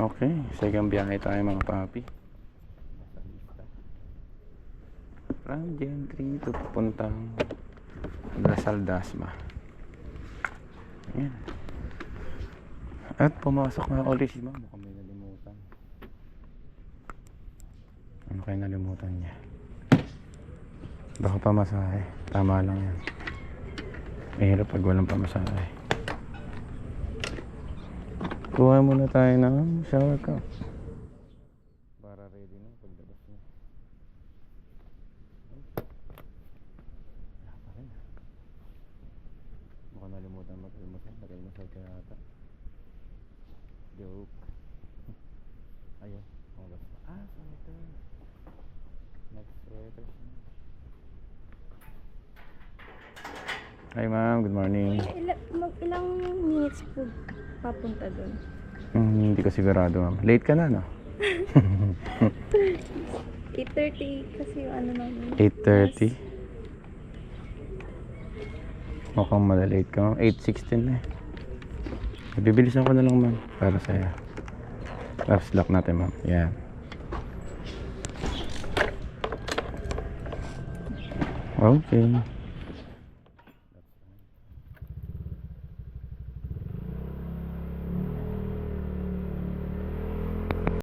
Okay, second biyahe tayo mga papi. From Gentry to papuntang Lasal Dasma. Ayan. At pumasok na ulit si ma'am. Mukhang may nalimutan. Ano kayo nalimutan niya? Baka pamasahe. Tama lang yan. Mahirap pag walang pamasahe. Kuha muna tayo ng shower cup para ready na paglabas niya. Wala pa rin. Mukhang nalimutan mag-almusal. Nag-almusal ka yata. Joke. Ayun. Sweater. Nag-sweater siya. Hi ma'am, good morning. Ilang minutes po papunta doon? Hindi ko sigurado ma'am. Late ka na no? 8:30 kasi yung ano namin. 8:30? Mukhang malilate ka ma'am. 8:16 na eh. Bibilisan ko na lang ma'am para sa'yo. Tapos lock natin ma'am. Yan. Okay.